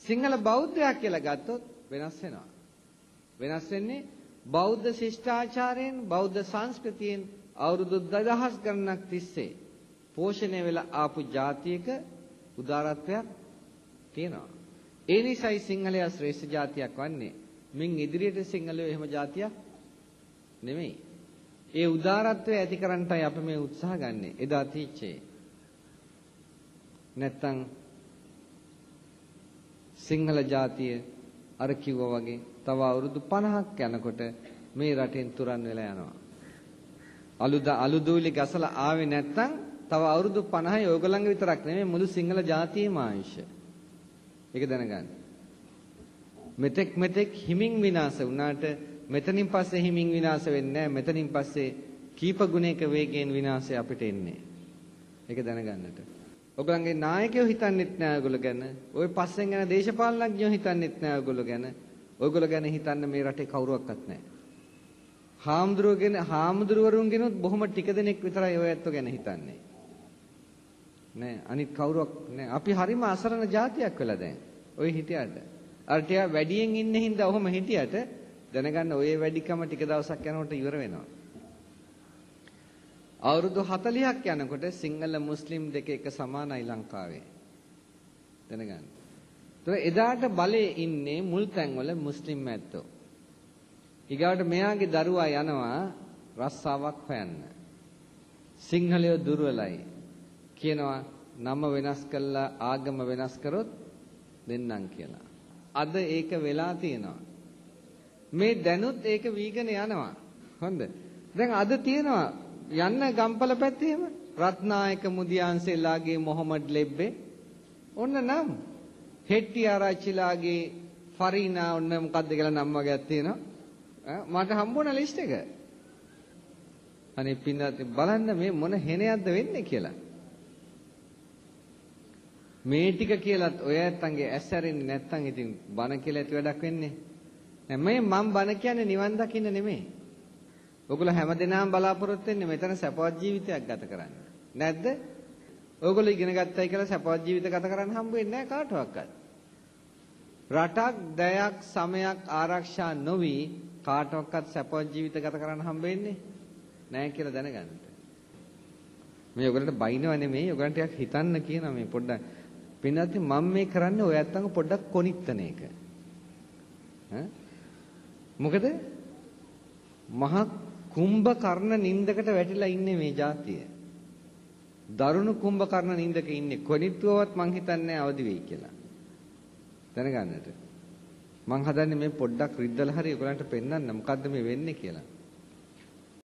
සිංහල බෞද්ධයා කියලා ගත්තොත් වෙනස් වෙනවා. වෙනස් වෙන්නේ බෞද්ධ ශිෂ්ටාචාරයෙන් බෞද්ධ සංස්කෘතියෙන් අවුරුදු 2000 ගණනක් තිස්සේ පෝෂණය වෙලා ආපු ජාතියක උදාරත්වයක් තියෙනවා. ඒ නිසායි සිංහලයා ශ්‍රේෂ්ඨ ජාතියක් වන්නේ. මින් ඉදිරියට සිංහලයෝ එහෙම ජාතියක් නෙමෙයි. ඒ උදාරත්වය ඇති කරන්නටයි අපි මේ උත්සාහ ගන්නෙ. එදා තීච්චේ. නැත්තම් සිංහල ජාතිය අර කිව්වා වගේ තව අවුරුදු 50ක් යනකොට මේ රටෙන් තුරන් වෙලා යනවා. අලුදූලි ගසලා ආවේ නැත්තම් තව අවුරුදු 50යි ඕගොල්ලන්ගේ විතරක් නෙමෙයි මුළු සිංහල ජාතියේම ආයුෂ. ඒක දැනගන්න. මෙතෙක් හිමින් විනාශ වුණාට මෙතනින් පස්සේ හිමින් විනාශ වෙන්නේ නැහැ. මෙතනින් පස්සේ කීප ගුණයක වේගයෙන් විනාශය අපිට එන්නේ. ඒක දැනගන්නට. ඔයගොල්ලන්ගේ නායකයෝ හිතන්නෙත් නෑ ඔයගොල්ලෝ ගැන. ওই පස්සෙන් යන දේශපාලනඥයෝ හිතන්නෙත් නෑ ඔයගොල්ලෝ ගැන. ඔයගොල්ලෝ ගැන හිතන්න මේ රටේ කවුරුවක්වත් නෑ. හාමුදුරුවරුන්ගෙනුත් බොහොම ටික දෙනෙක් විතරයි ඔය ඇත්තෝ ගැන හිතන්නේ. නෑ අනිත් කවුරුවක් නෑ. අපි හරිම අසරණ ජාතියක් වෙලා දැන්. ඔය හිටියට. අර ටික වැඩියෙන් ඉන්න හින්දා ඔහොම හිටියට දැනගන්න ඔය වැඩිකම ටික දවසක් යනකොට ඉවර වෙනවා. අවුරුදු 40ක් යනකොට සිංහල මුස්ලිම් දෙක එක සමානයි ලංකාවේ. දැනගන්න. ඒතර එදාට බලේ ඉන්නේ මුල් තැන්වල මුස්ලිම් ඇත්තෝ. ඊගාවට මෙයාගේ දරුවා යනවා රස්සාවක් හොයන්න. සිංහලයෝ දුර්වලයි. කියනවා නම වෙනස් කළා ආගම වෙනස් කරොත් දෙන්නම් කියලා. අද ඒක වෙලා තියෙනවා. මේ දැනුත් ඒක වීගෙන යනවා. හොඳ. දැන් අද තියෙනවා යන්න ගම්පල පැත්තේම රත්නායක මුදියන්සෙලාගේ මොහමඩ් ලෙබ්බේ ඔන්න නම් හෙට්ටි ආරච්චිලාගේ ෆරීනා ඔන්න මොකද්ද කියලා නම් වගේක් තියෙනවා මට හම්බුණ ලිස්ට් එක අනේ පින්නත් බලන්න මේ මොන හෙනයක්ද වෙන්නේ කියලා මේ ටික කියලාත් ඔය ඇත්තන්ගේ ඇස් ඇරෙන්නේ නැත්තම් ඉතින් බන කියලා ඇති වැඩක් වෙන්නේ නැහැ මම බන කියන්නේ නිවන් දකින්න නෙමෙයි ඔයගොල්ලෝ හැමදෙනාම බලාපොරොත්තු වෙන්නේ මෙතන සපවත් ජීවිතයක් ගත කරන්න. නැද්ද? ඔයගොල්ලෝ ඉගෙන ගත්තයි කියලා සපවත් ජීවිත ගත කරන්න හම්බ වෙන්නේ නැහැ කාටවත්. රටක්, දයක්, සමයක් ආරක්ෂා නොවි කාටවත් සපවත් ජීවිත ගත කරන්න හම්බ වෙන්නේ නැහැ කියලා දැනගන්න. මේ ඔයගොල්ලන්ට බයිනව නෙමෙයි, ඔයගොල්ලන්ට ටිකක් හිතන්න කියනවා මේ පොඩ්ඩක්. පින්නත් මම මේ කරන්නේ ඔය ඇත්තන්ව පොඩ්ඩක් කොනිත්තන එක. මොකද මහා කුම්භකර්ණ නින්දකට වැටිලා ඉන්නේ මේ ජාතිය. දරුණු කුම්භකර්ණ නින්දක ඉන්නේ. කොනිටුවවත් මං හිතන්නේ අවදි වෙයි කියලා. දැනගන්නට. මං හදන්නේ මේ පොඩ්ඩක් රිද්දලා හරි ඔයගලන්ට පෙන්වන්න මොකද්ද මේ වෙන්නේ කියලා.